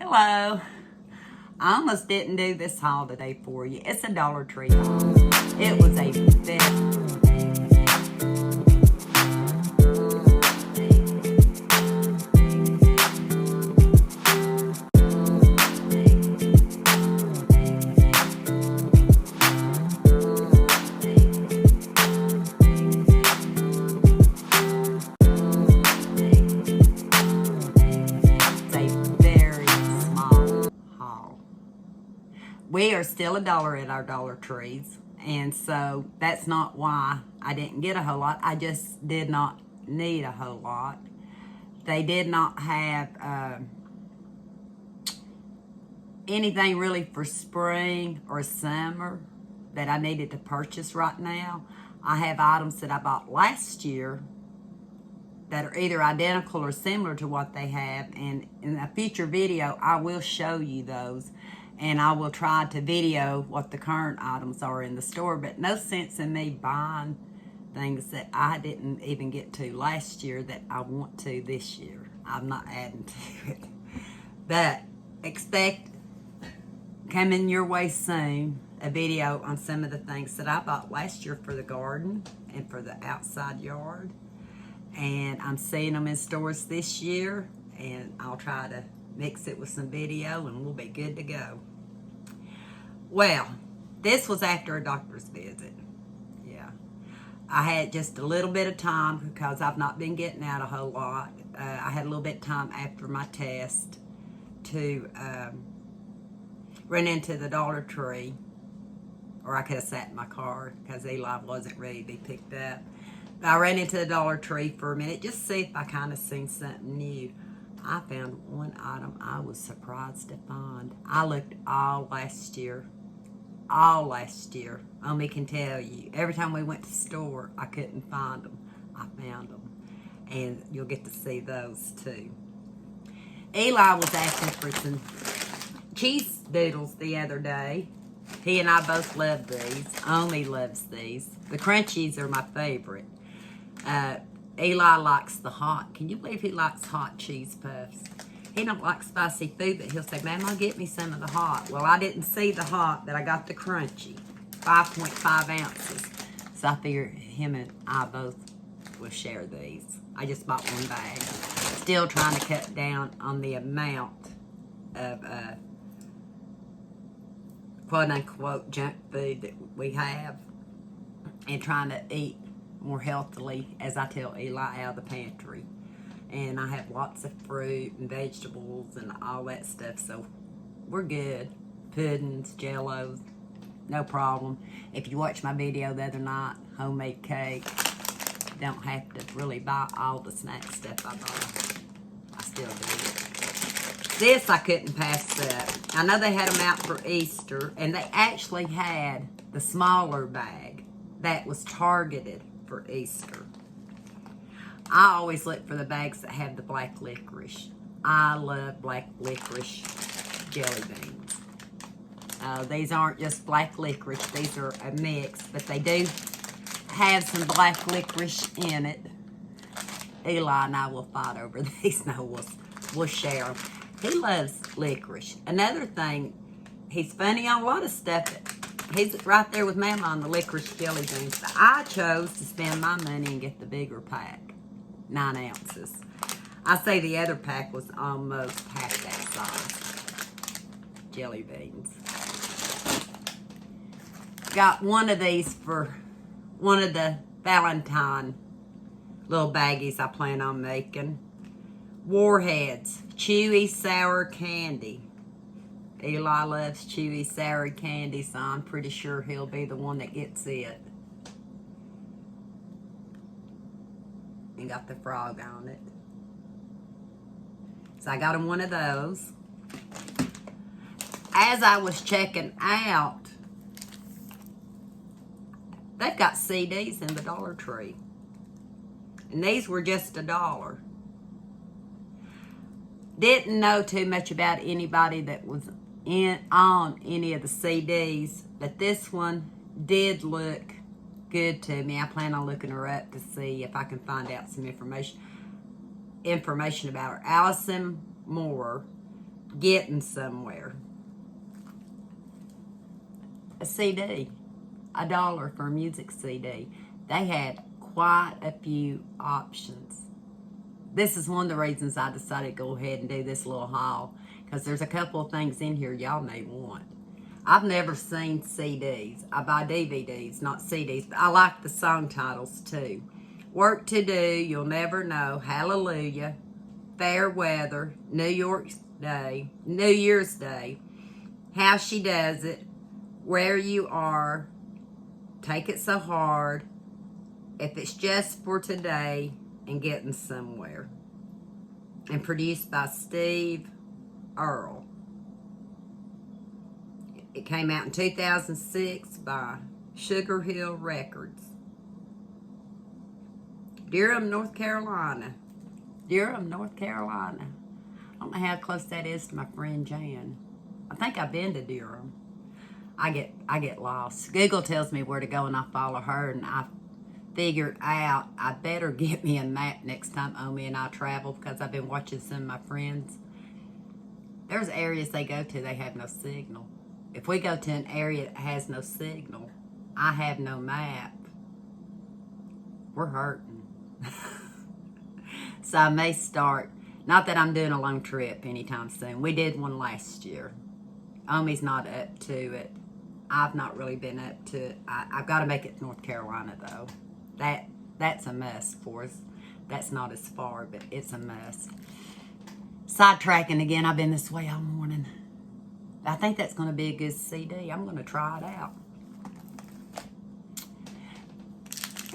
Hello. I almost didn't do this haul today for you. It's a Dollar Tree haul. It was a bit. We are still $1 at our Dollar Trees, and so that's not why I didn't get a whole lot. I just did not need a whole lot. They did not have anything really for spring or summer that I needed to purchase right now. I have items that I bought last year that are either identical or similar to what they have, and in a future video I will show you those. And I will try to video what the current items are in the store, but no sense in me buying things that I didn't even get to last year that I want to this year. I'm not adding to it. But expect coming your way soon a video on some of the things that I bought last year for the garden and for the outside yard. And I'm seeing them in stores this year, and I'll try to mix it with some video and we'll be good to go. Well, this was after a doctor's visit. Yeah. I had just a little bit of time because I've not been getting out a whole lot. I had a little bit of time after my test to run into the Dollar Tree, or I could have sat in my car because Eli wasn't ready to be picked up. But I ran into the Dollar Tree for a minute just to see if I kind of seen something new. I found one item I was surprised to find. I looked all last year. Only can tell you, every time we went to the store, I couldn't find them. I found them. And you'll get to see those too. Eli was asking for some cheese doodles the other day. He and I both love these. Only loves these. The crunchies are my favorite. Eli likes the hot. Can you believe he likes hot cheese puffs? He don't like spicy food, but he'll say, Mama, get me some of the hot. Well, I didn't see the hot, but I got the crunchy. 5.5 ounces. So I figure him and I both will share these. I just bought one bag. Still trying to cut down on the amount of quote-unquote junk food that we have, and trying to eat more healthily, as I tell Eli, out of the pantry. And I have lots of fruit and vegetables and all that stuff, so we're good. Puddings, jellos, no problem. If you watch my video the other night, homemade cake, don't have to really buy all the snack stuff I buy. I still do. This I couldn't pass up. I know they had them out for Easter, and they actually had the smaller bag that was targeted for Easter. I always look for the bags that have the black licorice. I love black licorice jelly beans. These aren't just black licorice, these are a mix, but they do have some black licorice in it. Eli and I will fight over these. No, we'll share them. He loves licorice. Another thing, he's funny on a lot of stuff. He's right there with Mama on the licorice jelly beans. But I chose to spend my money and get the bigger pack, 9 ounces. I say the other pack was almost half that size. Jelly beans. Got one of these for one of the Valentine little baggies I plan on making. Warheads, chewy sour candy. Eli loves chewy sour candy, so I'm pretty sure he'll be the one that gets it. And got the frog on it. So I got him one of those. As I was checking out, they've got CDs in the Dollar Tree. And these were just $1. Didn't know too much about anybody that was on any of the CDs, but this one did look good to me. I plan on looking her up to see if I can find out some information about her. Allison Moore getting somewhere. A CD, $1 for a music CD. They had quite a few options. This is one of the reasons I decided to go ahead and do this little haul, because there's a couple of things in here y'all may want. I've never seen CDs. I buy DVDs, not CDs, but I like the song titles too. Work to Do, You'll Never Know, Hallelujah, Fair Weather, New Year's Day, How She Does It, Where You Are, Take It So Hard, If It's Just for Today, and Getting Somewhere. And produced by Steve Earle. It came out in 2006 by Sugar Hill Records. Durham, North Carolina. Durham, North Carolina. I don't know how close that is to my friend Jan. I think I've been to Durham. I get lost. Google tells me where to go and I follow her, and I figured out I better get me a map next time Omi and I travel, because I've been watching some of my friends. There's areas they go to, they have no signal. If we go to an area that has no signal, I have no map, we're hurting. So I may start, not that I'm doing a long trip anytime soon. We did one last year. Omi's not up to it. I've not really been up to it. I've got to make it to North Carolina though. That's a mess for us. That's not as far, but it's a mess. Sidetracking again, I've been this way all morning. I think that's going to be a good CD. I'm going to try it out.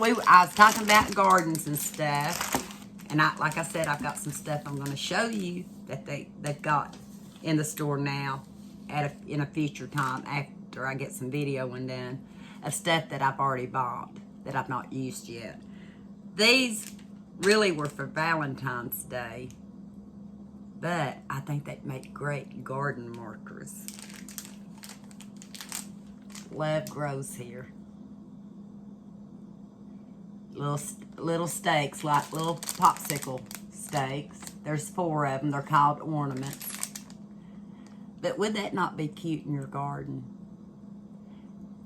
I was talking about gardens and stuff, and like I said, I've got some stuff I'm going to show you that they've got in the store now in a future time after I get some videoing done of stuff that I've already bought that I've not used yet. These really were for Valentine's Day, but I think they'd make great garden markers. Love grows here. Little stakes, like little popsicle stakes. There's 4 of them. They're called ornaments. But would that not be cute in your garden?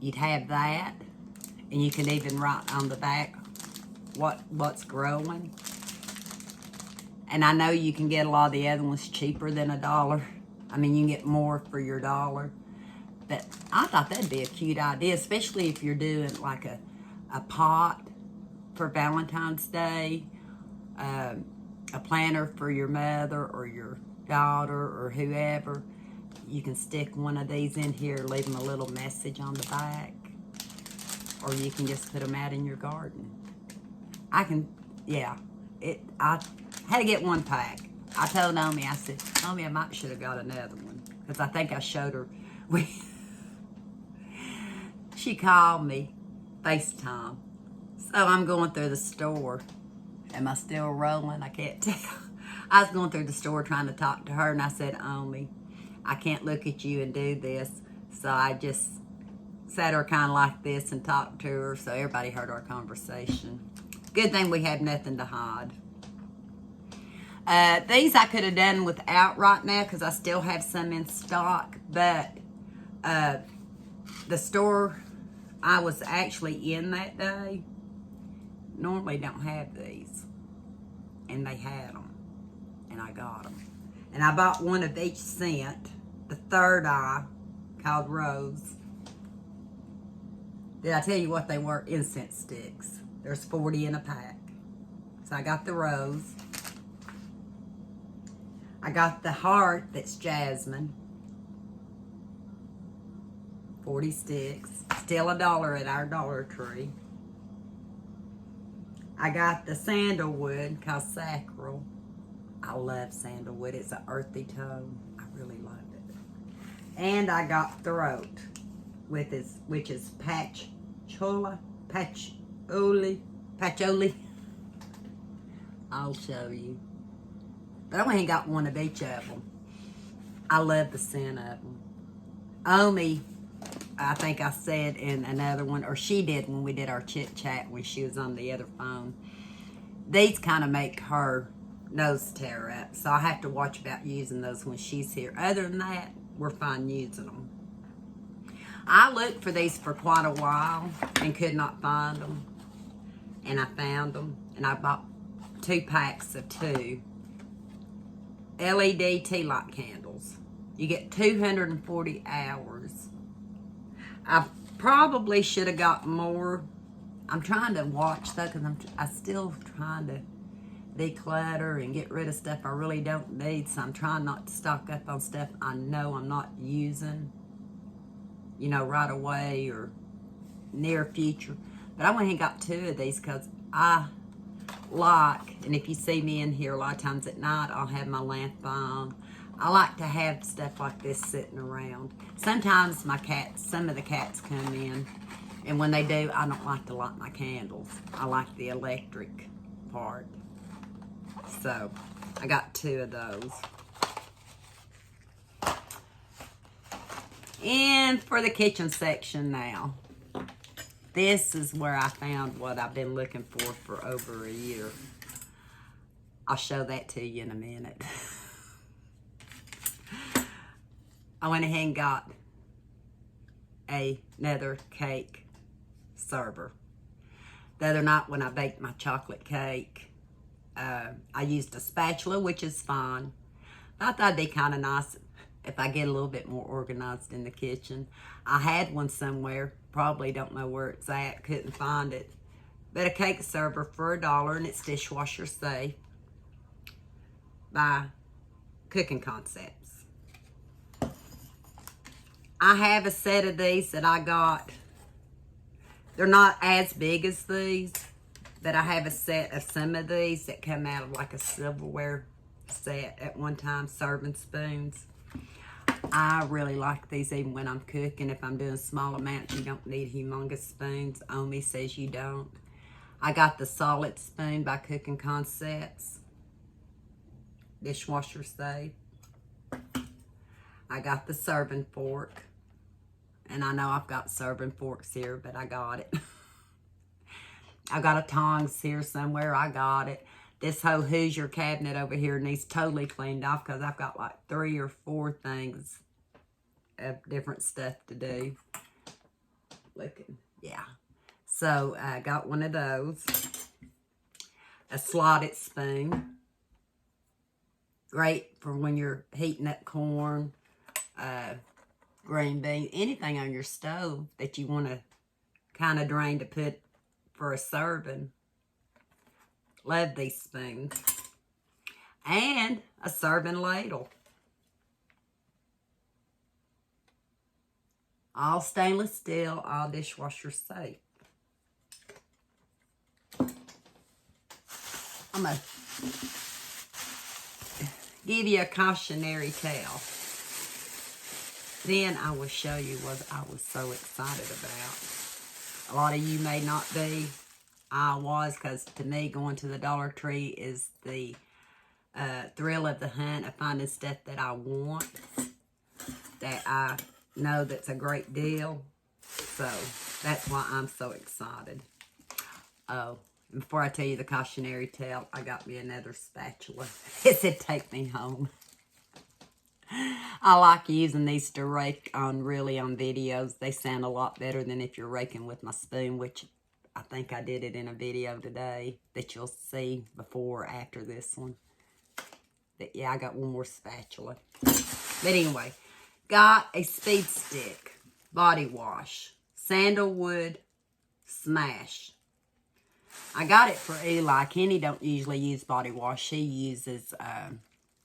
You'd have that, and you can even write on the back what's growing. And I know you can get a lot of the other ones cheaper than $1. I mean, you can get more for your $1. But I thought that'd be a cute idea, especially if you're doing like a pot for Valentine's Day, a planter for your mother or your daughter or whoever. You can stick one of these in here, leave them a little message on the back, or you can just put them out in your garden. I had to get 1 pack. I told Naomi, I said, Naomi, I should have got another one, because I think I showed her. She called me, FaceTime. So I'm going through the store. Am I still rolling? I can't tell. I was going through the store trying to talk to her, and I said, Omi, I can't look at you and do this. So I just sat her kind of like this and talked to her, so everybody heard our conversation. Good thing we have nothing to hide. These I could have done without right now, because I still have some in stock, but the store I was actually in that day normally don't have these, and they had them, and I got them. And I bought one of each scent, the third eye, called Rose. Did I tell you what they were? Incense sticks. There's 40 in a pack. So I got the Rose. I got the Heart that's jasmine. 40 sticks. Still $1 at our Dollar Tree. I got the Sandalwood called Sacral. I love sandalwood. It's an earthy tone. I really love it. And I got Throat, which is patchouli. I'll show you. But I only ain't got one of each of them. I love the scent of them. Omi, I think I said in another one, or she did when we did our chit chat when she was on the other phone. These kind of make her nose tear up. So I have to watch about using those when she's here. Other than that, we're fine using them. I looked for these for quite a while and could not find them. And I found them. And I bought 2 packs of 2 LED tea light candles. You get 240 hours. I probably should have got more. I'm trying to watch though, because I'm still trying to declutter and get rid of stuff I really don't need. So I'm trying not to stock up on stuff I know I'm not using, you know, right away or near future. But I went and got 2 of these because I like, and if you see me in here a lot of times at night, I'll have my lamp on. I like to have stuff like this sitting around. Sometimes some of the cats come in, and when they do, I don't like to light my candles. I like the electric part. So, I got 2 of those. And for the kitchen section now. This is where I found what I've been looking for over a year. I'll show that to you in a minute. I went ahead and got another cake server. The other night when I baked my chocolate cake, I used a spatula, which is fine. I thought it'd be kind of nice if I get a little bit more organized in the kitchen. I had one somewhere, probably don't know where it's at, couldn't find it. But a cake server for $1, and it's dishwasher safe by Cooking Concepts. I have a set of these that I got. They're not as big as these, but I have a set of some of these that come out of like a silverware set at one time, serving spoons. I really like these even when I'm cooking. If I'm doing small amounts, you don't need humongous spoons. Omi says you don't. I got the solid spoon by Cooking Concepts. Dishwasher safe. I got the serving fork. And I know I've got serving forks here, but I got it. I got a tongs here somewhere. I got it. This whole Hoosier cabinet over here needs totally cleaned off because I've got like 3 or 4 things of different stuff to do. Looking, yeah. So I got one of those. A slotted spoon. Great for when you're heating up corn, green beans, anything on your stove that you want to kind of drain to put for a serving. Love these spoons. And a serving ladle. All stainless steel, all dishwasher safe. I'm going to give you a cautionary tale. Then I will show you what I was so excited about. A lot of you may not be. I was, because to me, going to the Dollar Tree is the thrill of the hunt of finding stuff that I want, that I know that's a great deal. So that's why I'm so excited. Oh, and before I tell you the cautionary tale, I got me another spatula. It said take me home. I like using these to rake on videos. They sound a lot better than if you're raking with my spoon, which I think I did it in a video today that you'll see before or after this one. But yeah, I got one more spatula. But anyway, got a Speed Stick body wash. Sandalwood Smash. I got it for Eli. Kenny don't usually use body wash. She uses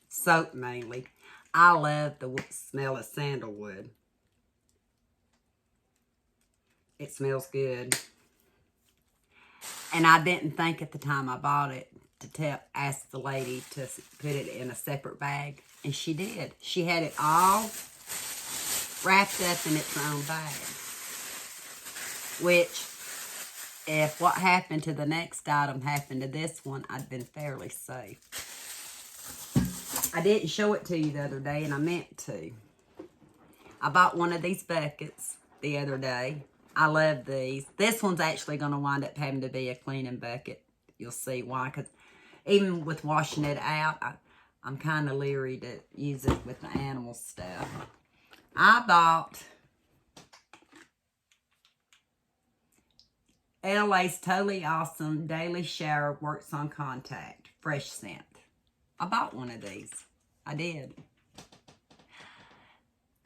soap mainly. I love the smell of sandalwood. It smells good. And I didn't think at the time I bought it to ask the lady to put it in a separate bag. And she did. She had it all wrapped up in its own bag. Which, if what happened to the next item happened to this one, I'd been fairly safe. I didn't show it to you the other day, and I meant to. I bought one of these buckets the other day. I love these. This one's actually going to wind up having to be a cleaning bucket. You'll see why, because Even with washing it out, I'm kind of leery to use it with the animal stuff. I bought LA's Totally Awesome Daily Shower Works on Contact Fresh Scent. I bought one of these. I did.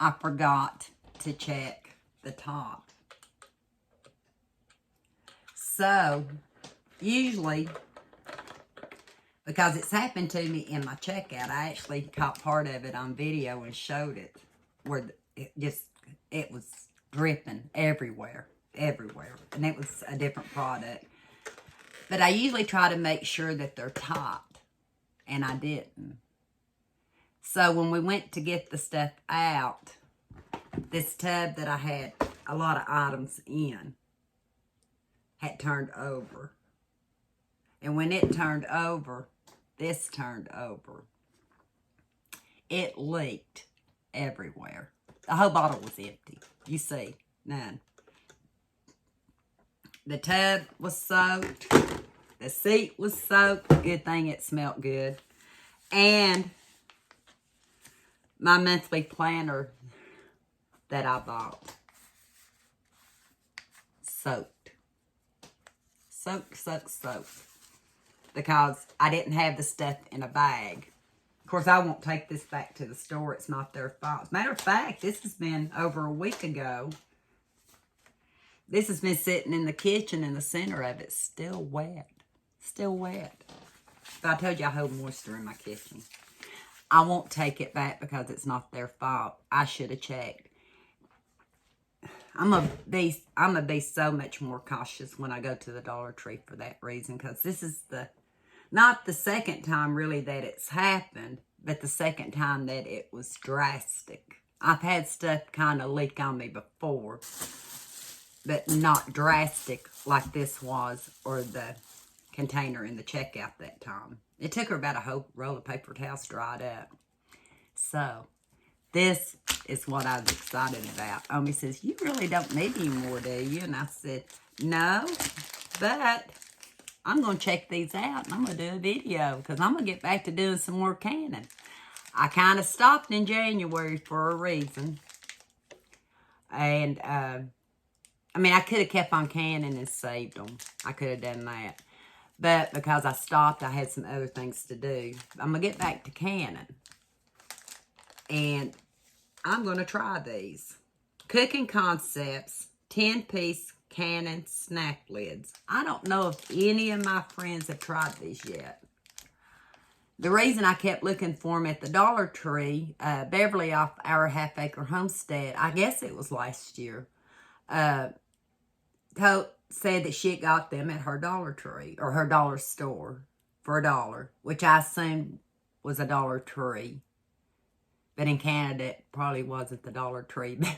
I forgot to check the top. So, usually, because it's happened to me in my checkout, I actually caught part of it on video and showed it, where it was dripping everywhere, and it was a different product. But I usually try to make sure that they're topped, and I didn't. So when we went to get the stuff out, this tub that I had a lot of items in had turned over. And when it turned over, this turned over. It leaked everywhere. The whole bottle was empty. You see, none. The tub was soaked. The seat was soaked. Good thing it smelled good. And my monthly planner that I bought, soaked. Soaked. Because I didn't have the stuff in a bag. Of course, I won't take this back to the store. It's not their fault. As a matter of fact, this has been over a week ago. This has been sitting in the kitchen, in the center of it, still wet. Still wet. But I told you I hold moisture in my kitchen. I won't take it back because it's not their fault. I should have checked. I'm gonna be so much more cautious when I go to the Dollar Tree for that reason, because this is not the second time really that it's happened, but the second time that it was drastic. I've had stuff kind of leak on me before, but not drastic like this was, or the container in the checkout that time. It took her about a whole roll of paper towels dried up. So, this is what I was excited about. Omi says, you really don't need any more, do you? And I said, no, but I'm going to check these out and I'm going to do a video because I'm going to get back to doing some more canning. I kind of stopped in January for a reason. And, I mean, I could have kept on canning and saved them. I could have done that. But because I stopped, I had some other things to do. I'm going to get back to canning. And I'm going to try these. Cooking Concepts 10-piece canning snack lids. I don't know if any of my friends have tried these yet. The reason I kept looking for them at the Dollar Tree, Beverly off our half-acre homestead, I guess it was last year, said that she had got them at her Dollar Tree, or her dollar store, for $1, which I assumed was a Dollar Tree. But in Canada, it probably wasn't the Dollar Tree. But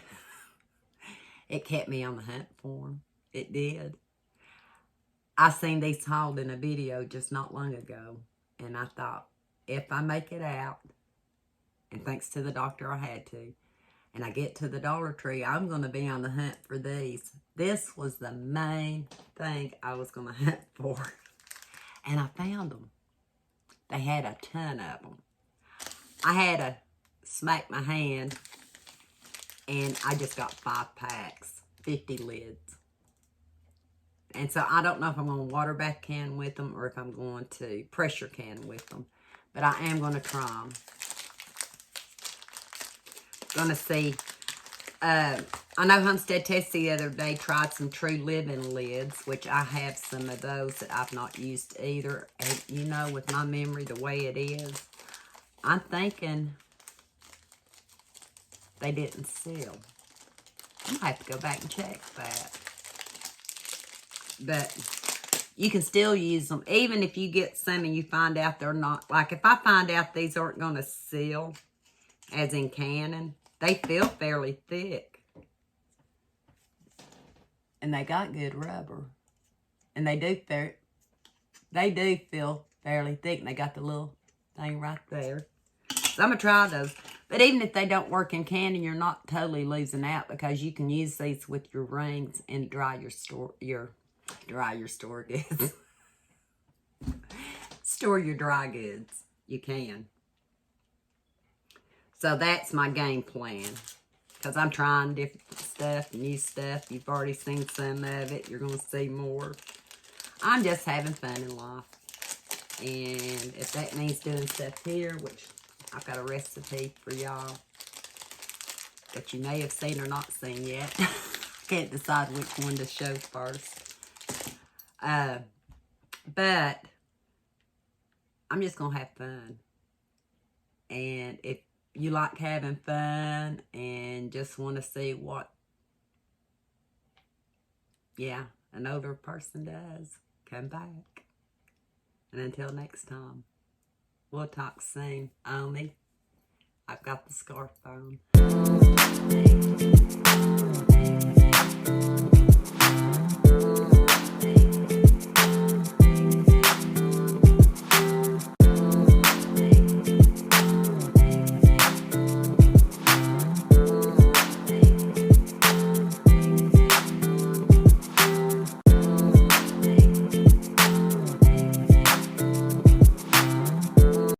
it kept me on the hunt for them. It did. I seen these hauled in a video just not long ago. And I thought, if I make it out, and thanks to the doctor I had to, and I get to the Dollar Tree, I'm going to be on the hunt for these. This was the main thing I was going to hunt for. And I found them. They had a ton of them. I had to smack my hand, and I just got 5 packs, 50 lids. And so I don't know if I'm going to water bath can with them or if I'm going to pressure can with them. But I am going to try them. Going to see. I know Homestead Test the other day tried some True Living lids, which I have some of those that I've not used either. And, you know, with my memory the way it is, I'm thinking they didn't seal. I'm going to have to go back and check that. But you can still use them. Even if you get some and you find out they're not. Like if I find out these aren't going to seal, as in canning, they feel fairly thick. And they got good rubber. And they do feel fairly thick. And they got the little thing right there. So I'm going to try those. But even if they don't work in canning, you're not totally losing out, because you can use these with your rings and dry your store goods. store your dry goods. You can. So that's my game plan. Because I'm trying different stuff, new stuff. You've already seen some of it. You're going to see more. I'm just having fun in life. And if that means doing stuff here, which I've got a recipe for y'all that you may have seen or not seen yet. I can't decide which one to show first. But I'm just going to have fun. And if you like having fun and just want to see what, an older person does, come back. And until next time, we'll talk soon. Only, I've got the scarf on.